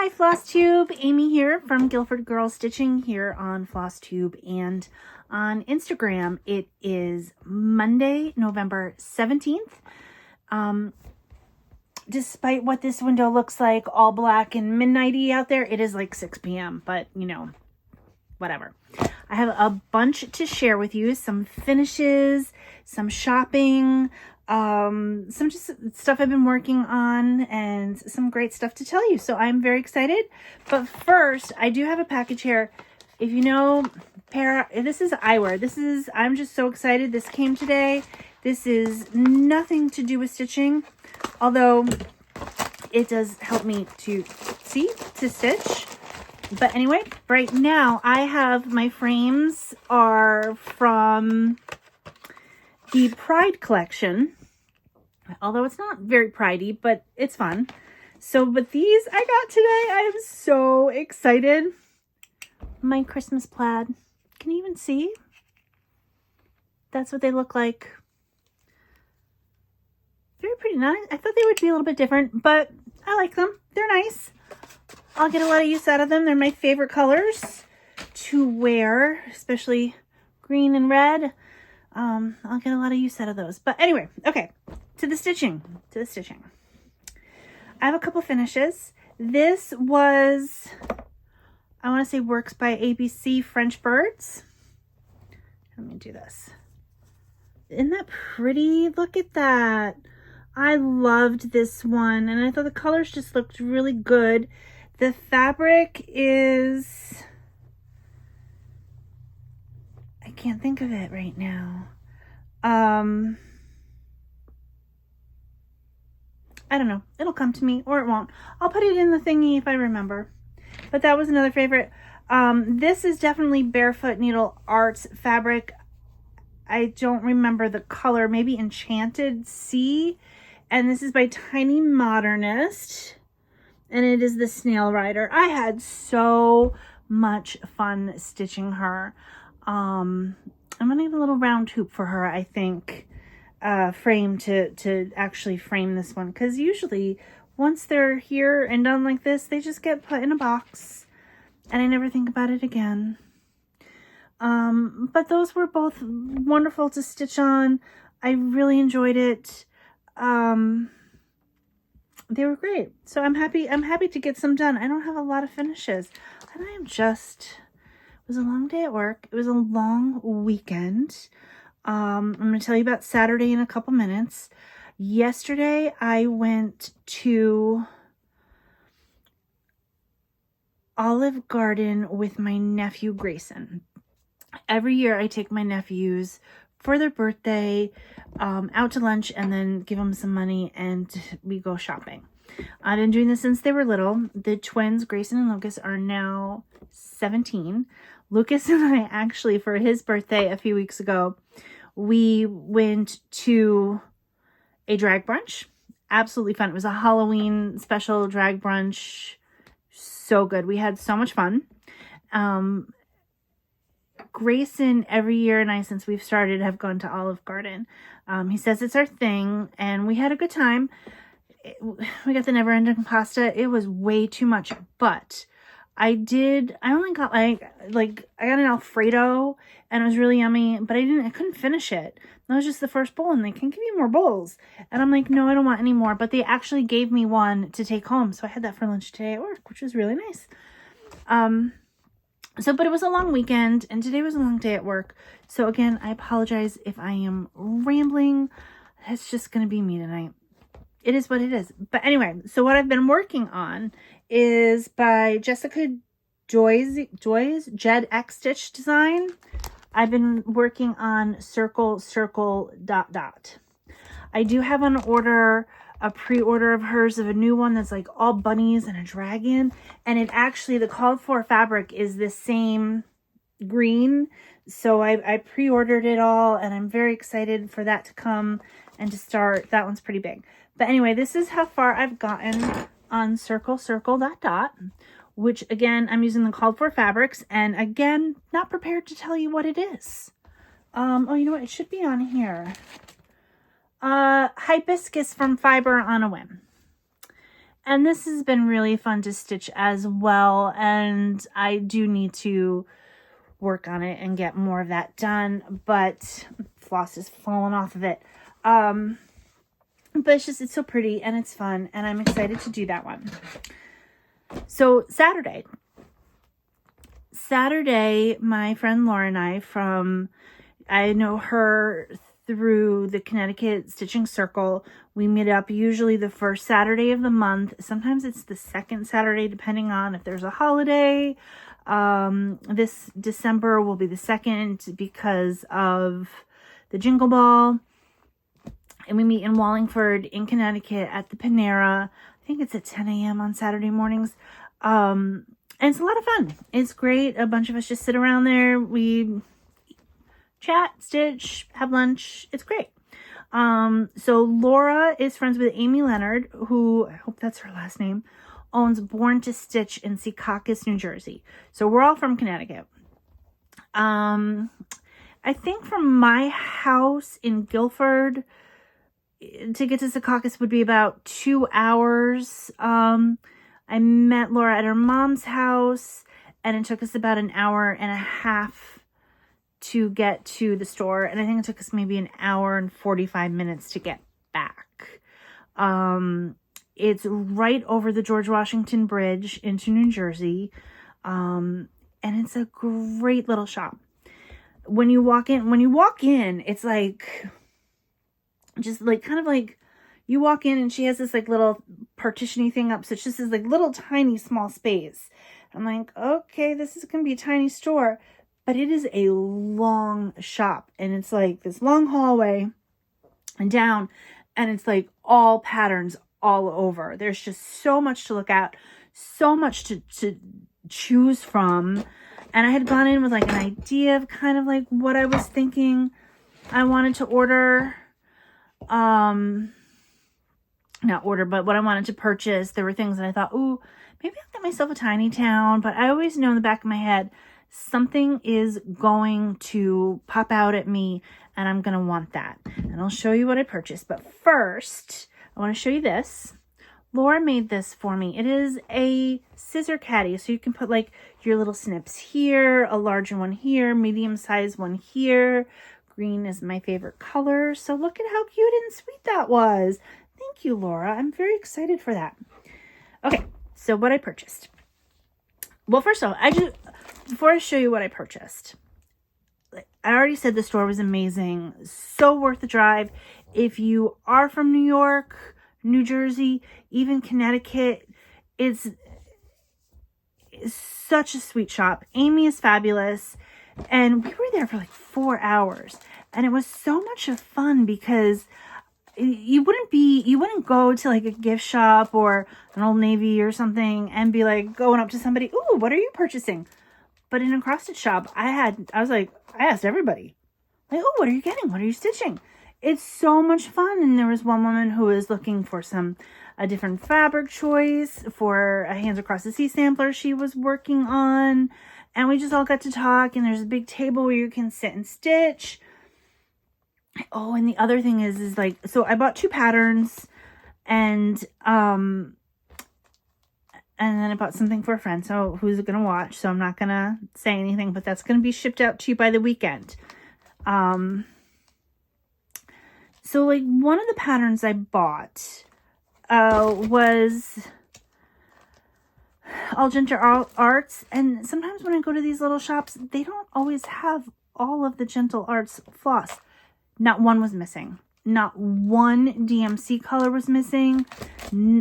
Hi FlossTube, Amy here from Guilford Girl Stitching here on FlossTube and on Instagram. It is Monday, November 17th. Despite what this window looks like, all black and midnighty out there, it is like 6 p.m., but you know, whatever. I have a bunch to share with you, some finishes, some shopping, some just stuff I've been working on, and some great stuff to tell you. So I'm very excited. But first, I do have a package here. If you know, this is eyewear. I'm just so excited. This came today. This is nothing to do with stitching, although it does help me to stitch. But anyway, right now I have my frames are from the Pride collection, although it's not very pridey, but it's fun. So, but these I got today. I am so excited. My Christmas plaid. Can you even see? That's what they look like. Very pretty. Nice. I thought they would be a little bit different, but I like them. They're nice. I'll get a lot of use out of them. They're my favorite colors to wear, especially green and red. I'll get a lot of use out of those. But anyway, okay, to the stitching. I have a couple finishes. This was, I want to say, Works by ABC French Birds. Let me do this. Isn't that pretty? Look at that. I loved this one, and I thought the colors just looked really good. The fabric is, I can't think of it right now. I don't know. It'll come to me or it won't. I'll put it in the thingy if I remember. But that was another favorite. This is definitely Barefoot Needle Arts fabric. I don't remember the color. Maybe Enchanted Sea. And this is by Tiny Modernist. And it is the Snail Rider. I had so much fun stitching her. I'm gonna need a little round hoop for her, I think, frame to actually frame this one. Because usually, once they're here and done like this, they just get put in a box. And I never think about it again. But those were both wonderful to stitch on. I really enjoyed it. They were great. So I'm happy to get some done. I don't have a lot of finishes. And I am just, it was a long day at work. It was a long weekend. I'm going to tell you about Saturday in a couple minutes. Yesterday, I went to Olive Garden with my nephew, Grayson. Every year, I take my nephews for their birthday, out to lunch, and then give them some money, and we go shopping. I've been doing this since they were little. The twins, Grayson and Lucas, are now 17. Lucas and I actually, for his birthday a few weeks ago, we went to a drag brunch. Absolutely fun. It was a Halloween special drag brunch. So good. We had so much fun. Grayson, every year and I, since we've started, have gone to Olive Garden. He says it's our thing, and we had a good time. We got the never-ending pasta. It was way too much, but I only got I got an Alfredo, and it was really yummy, but I couldn't finish it. That was just the first bowl, and they can give you more bowls. And I'm like, no, I don't want any more, but they actually gave me one to take home, so I had that for lunch today at work, which was really nice. But it was a long weekend, and today was a long day at work. So again, I apologize if I am rambling. It's just going to be me tonight. It is what it is. But anyway, so what I've been working on is by Jessica Joy's Jed X Stitch design. I've been working on circle, dot, dot. I do have on order a pre-order of hers of a new one that's like all bunnies and a dragon, and it actually, the called for fabric is the same green, so I pre-ordered it all, and I'm very excited for that to come and to start. That one's pretty big. But anyway, this is how far I've gotten on circle, dot, dot, which again, I'm using the called for fabrics, and again, not prepared to tell you what it is. Oh, you know what, it should be on here. Hibiscus from Fiber on a Whim. And this has been really fun to stitch as well. And I do need to work on it and get more of that done. But floss is falling off of it. But it's so pretty and it's fun. And I'm excited to do that one. So Saturday, my friend Laura and I know her through the Connecticut Stitching Circle. We meet up usually the first Saturday of the month. Sometimes it's the second Saturday, depending on if there's a holiday. This December will be the second because of the Jingle Ball. And we meet in Wallingford in Connecticut at the Panera. I think it's at 10 a.m. on Saturday mornings. And it's a lot of fun. It's great. A bunch of us just sit around there. We chat, stitch, have lunch. It's great. So Laura is friends with Amy Leonard, who, I hope that's her last name, owns Born to Stitch in Secaucus, New Jersey. So we're all from Connecticut. I think from my house in Guilford to get to Secaucus would be about 2 hours. I met Laura at her mom's house, and it took us about an hour and a half to get to the store. And I think it took us maybe an hour and 45 minutes to get back. It's right over the George Washington Bridge into New Jersey. And it's a great little shop. When you walk in, it's like, just like, kind of like, you walk in and she has this like little partition-y thing up. So it's just this like little tiny small space. I'm like, okay, this is going to be a tiny store, but it is a long shop. And it's like this long hallway and down, and it's like all patterns all over. There's just so much to look at, so much to choose from. And I had gone in with like an idea of kind of like what I was thinking I wanted to order. Not order, but what I wanted to purchase. There were things that I thought, ooh, maybe I'll get myself a tiny town. But I always know in the back of my head, something is going to pop out at me and I'm going to want that. And I'll show you what I purchased. But first, I want to show you this. Laura made this for me. It is a scissor caddy. So you can put like your little snips here, a larger one here, medium size one here. Green is my favorite color. So look at how cute and sweet that was. Thank you, Laura. I'm very excited for that. Okay, so what I purchased. Well, first of all, before I show you what I purchased, I already said the store was amazing. So worth the drive. If you are from New York, New Jersey, even Connecticut, it's such a sweet shop. Amy is fabulous. And we were there for like 4 hours. And it was so much fun because you wouldn't go to like a gift shop or an Old Navy or something and be like going up to somebody, ooh, what are you purchasing? But in a cross stitch shop, I asked everybody, like, oh, what are you getting? What are you stitching? It's so much fun. And there was one woman who was looking for a different fabric choice for a Hands Across the Sea sampler she was working on. And we just all got to talk, and there's a big table where you can sit and stitch. Oh, and the other thing is like, so I bought 2 patterns, and then I bought something for a friend, so who's going to watch, so I'm not going to say anything, but that's going to be shipped out to you by the weekend. So like one of the patterns I bought was All Arts, and sometimes when I go to these little shops, they don't always have all of the Gentle Arts floss. Not one was missing. Not one DMC color was missing.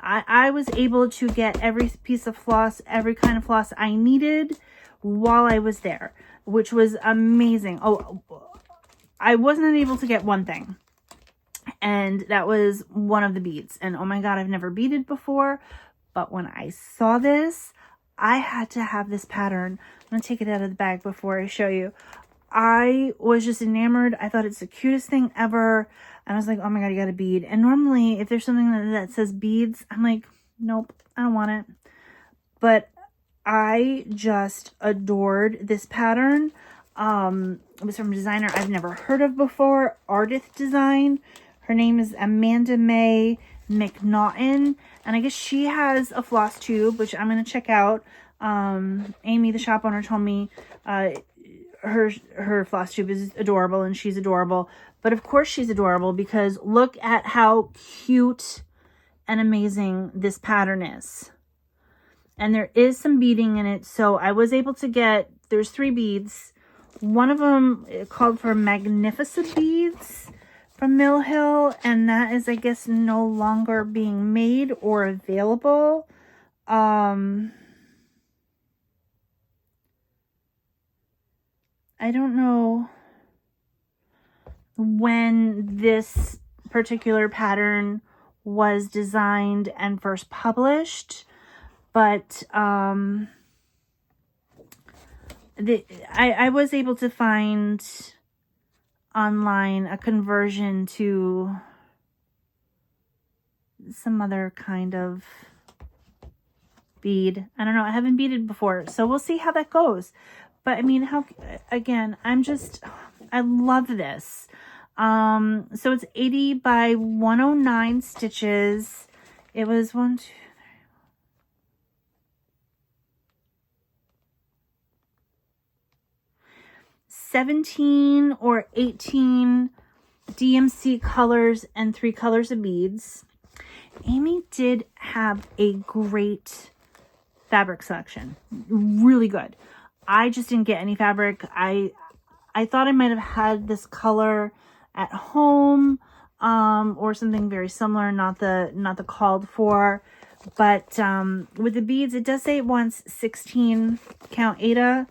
I was able to get every piece of floss, every kind of floss I needed while I was there, which was amazing. Oh, I wasn't able to get one thing, and that was one of the beads. And oh my God, I've never beaded before, but when I saw this, I had to have this pattern. I'm going to take it out of the bag before I show you. I was just enamored. I thought it's the cutest thing ever. And I was like, oh my God, you got a bead. And normally if there's something that says beads, I'm like, nope, I don't want it. But I just adored this pattern. It was from a designer I've never heard of before, Ardith Design. Her name is Amanda May McNaughton. And And I guess she has a FlossTube, which I'm going to check out. Amy, the shop owner, told me her FlossTube is adorable, and she's adorable. But of course she's adorable, because look at how cute and amazing this pattern is. And there is some beading in it. So I was able to get, there's 3 beads. One of them called for Magnificent Beads from Mill Hill. And that is, I guess, no longer being made or available. I don't know when this particular pattern was designed and first published, but I was able to find online a conversion to some other kind of bead. I don't know. I haven't beaded before, so we'll see how that goes. But I mean, how, again, I love this. So it's 80 by 109 stitches. It was 17 or 18 DMC colors and 3 colors of beads. Amy did have a great fabric selection. Really good. I just didn't get any fabric. I thought I might have had this color at home, or something very similar, not the called for. But with the beads, it does say it wants 16 count Aida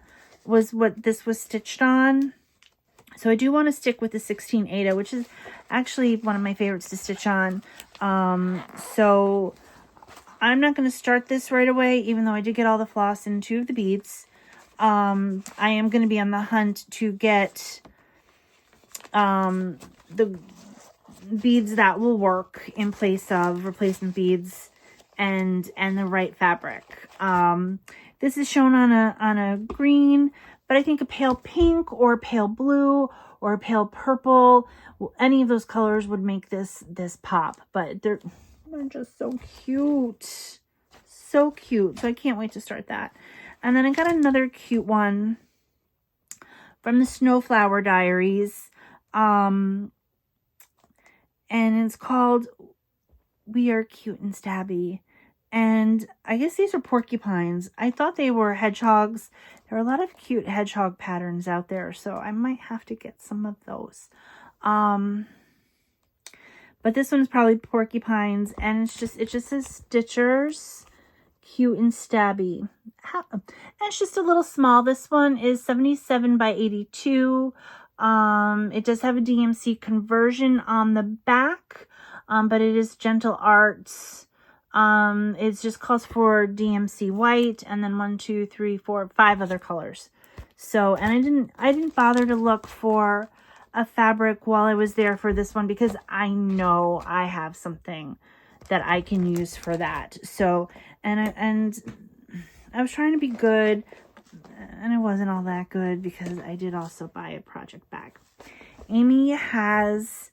was what this was stitched on. So I do want to stick with the 16 Aida, which is actually one of my favorites to stitch on. So I'm not going to start this right away, even though I did get all the floss and 2 of the beads. I am going to be on the hunt to get the beads that will work in place of replacement beads and the right fabric. This is shown on a green, but I think a pale pink or a pale blue or a pale purple, any of those colors would make this pop. But they're just so cute. So cute. So I can't wait to start that. And then I got another cute one from the Snowflower Diaries. And it's called We Are Cute and Stabby. And I guess these are porcupines. I thought they were hedgehogs. There are a lot of cute hedgehog patterns out there, so I might have to get some of those. But this one's probably porcupines, and it just says Stitchers, Cute and Stabby. And it's just a little small. This one is 77 by 82. It does have a DMC conversion on the back, but it is Gentle Arts. It just calls for DMC white, and then 1, 2, 3, 4, 5 other colors. So, and I didn't bother to look for a fabric while I was there for this one, because I know I have something that I can use for that. So, and I was trying to be good, and I wasn't all that good, because I did also buy a project bag. Amy has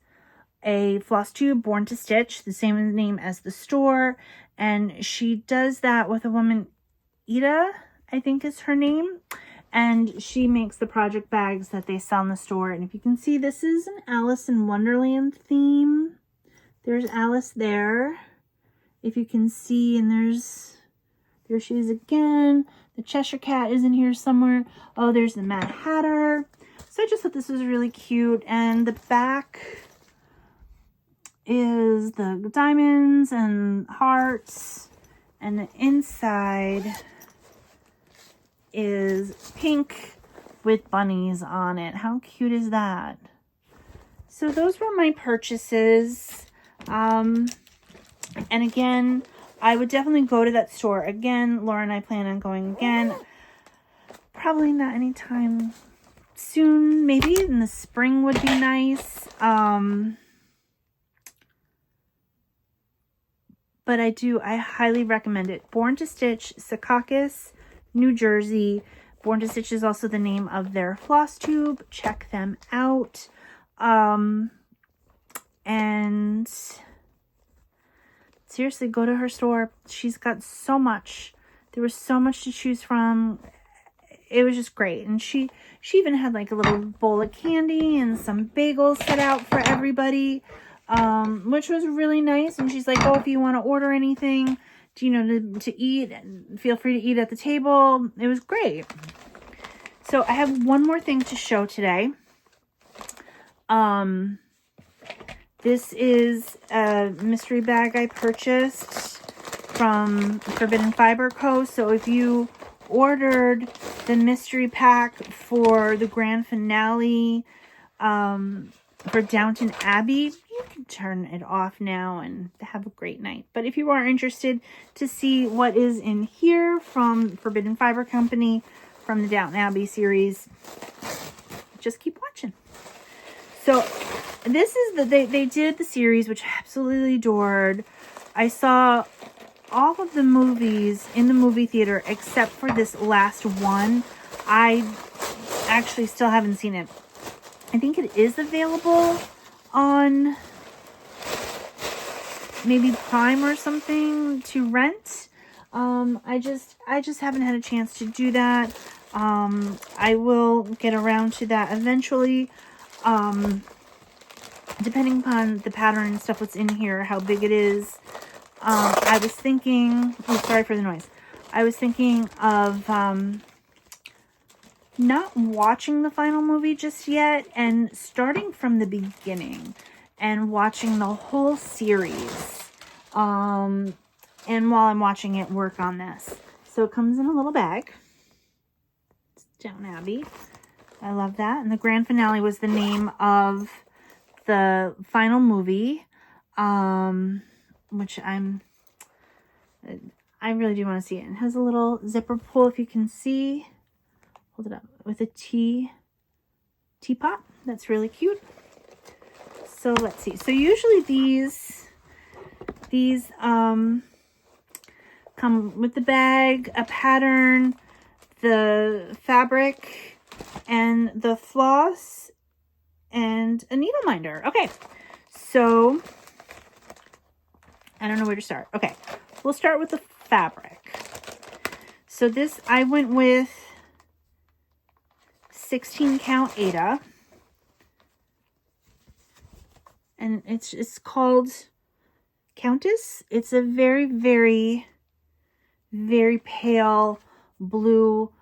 a FlossTube Born to Stitch, the same name as the store, and she does that with a woman, Ida, I think is her name, and she makes the project bags that they sell in the store. And if you can see, this is an Alice in Wonderland theme. There's Alice there, if you can see, and there she is again. The Cheshire Cat is in here somewhere. Oh, there's the Mad Hatter. So I just thought this was really cute. And the back is the diamonds and hearts, and the inside is pink with bunnies on it. How cute is that? So those were my purchases. And again, I would definitely go to that store again. Laura and I plan on going again. Probably not anytime soon. Maybe in the spring would be nice. But I highly recommend it. Born to Stitch, Secaucus, New Jersey. Born to Stitch is also the name of their FlossTube. Check them out. And seriously, go to her store. She's got so much. There was so much to choose from. It was just great. And she even had like a little bowl of candy and some bagels set out for everybody, which was really nice. And she's like, oh, if you want to order anything, to eat, feel free to eat at the table. It was great. So I have one more thing to show today. This is a mystery bag I purchased from Forbidden Fiber Co. So if you ordered the mystery pack for the grand finale for Downton Abbey, you can turn it off now and have a great night. But if you are interested to see what is in here from Forbidden Fiber Company, from the Downton Abbey series, just keep watching. So this is they did the series, which I absolutely adored. I saw all of the movies in the movie theater except for this last one. I actually still haven't seen it. I think it is available on maybe Prime or something to rent. I just haven't had a chance to do that. I will get around to that eventually. Depending upon the pattern and stuff what's in here, how big it is. I was thinking, oh, sorry for the noise. I was thinking of not watching the final movie just yet and starting from the beginning and watching the whole series. And while I'm watching it, work on this. So it comes in a little bag. It's Downton Abbey. I love that. And the grand finale was the name of the final movie, which I really do want to see it. It has a little zipper pull, if you can see. Hold it up, with a teapot. That's really cute. So let's see. So usually these come with the bag, a pattern, the fabric, and the floss, and a needle minder. Okay, so I don't know where to start. Okay, we'll start with the fabric. So this, I went with 16 count Aida, and it's called Countess. It's a very, very, very pale blue,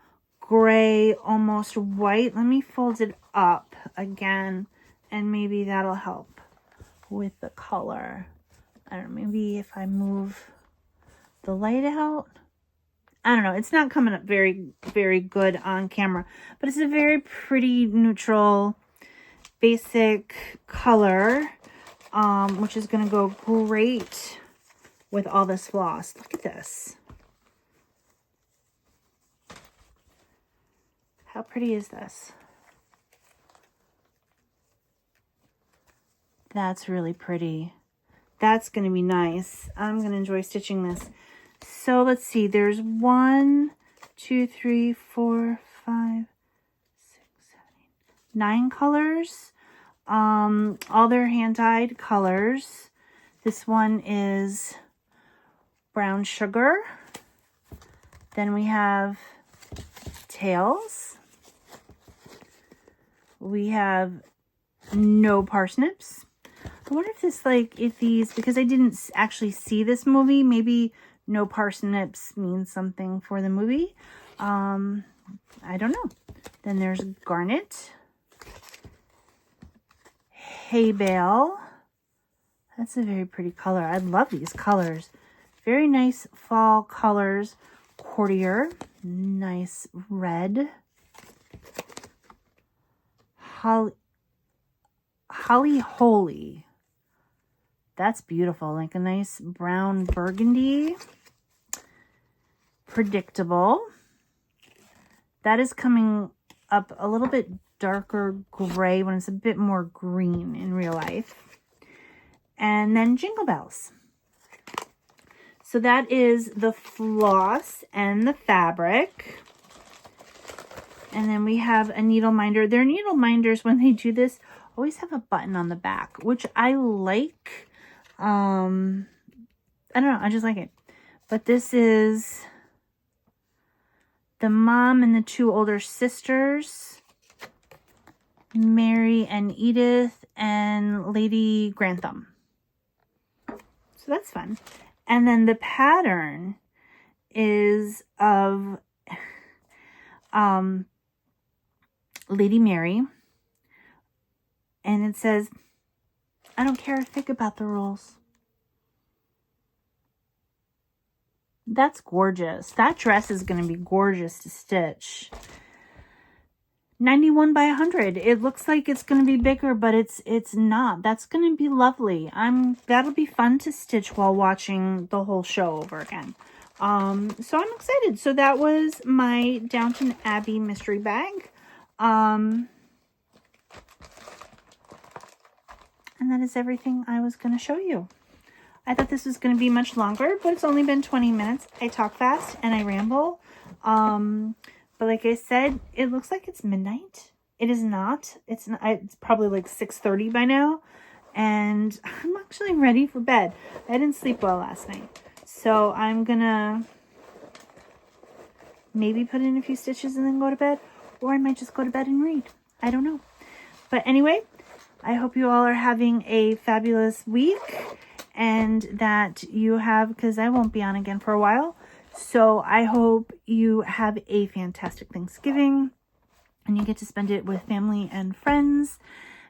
gray, almost white. Let me fold it up again, and maybe that'll help with the color. I don't know, maybe if I move the light out. I don't know. It's not coming up very, very good on camera, but it's a very pretty neutral, basic color, which is going to go great with all this floss. Look at this. How pretty is this? That's really pretty. That's going to be nice. I'm going to enjoy stitching this. So let's see. There's 1, 2, 3, 4, 5, 6, 7, 8, 9 colors. All their hand-dyed colors. This one is brown sugar. Then we have tails. We have no parsnips. I wonder if this, because I didn't actually see this movie, maybe no parsnips means something for the movie. I don't know. Then there's garnet. Hay bale. That's a very pretty color. I love these colors. Very nice fall colors. Courtier. Nice red. Holly Holy. That's beautiful. Like a nice brown burgundy. Predictable. That is coming up a little bit darker gray when it's a bit more green in real life. And then Jingle Bells. So that is the floss and the fabric. And then we have a needle minder. Their needle minders, when they do this, always have a button on the back, which I like. I don't know. I just like it. But this is the mom and the two older sisters, Mary and Edith and Lady Grantham. So that's fun. And then the pattern is of Lady Mary. And it says, I don't care a fig about the rules. That's gorgeous. That dress is going to be gorgeous to stitch. 91 by 100. It looks like it's going to be bigger, but it's not. That's going to be lovely. That'll be fun to stitch while watching the whole show over again. So I'm excited. So that was my Downton Abbey mystery bag. And that is everything I was going to show you. I thought this was going to be much longer, but it's only been 20 minutes. I talk fast and I ramble. But like I said, it looks like it's midnight. It is not. It's probably like 6:30 by now. And I'm actually ready for bed. I didn't sleep well last night. So I'm going to maybe put in a few stitches and then go to bed. Or I might just go to bed and read. I don't know. But anyway, I hope you all are having a fabulous week. And that you have, because I won't be on again for a while. So I hope you have a fantastic Thanksgiving. And you get to spend it with family and friends.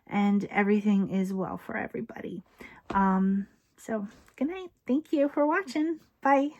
And everything is well for everybody. So good night. Thank you for watching. Bye.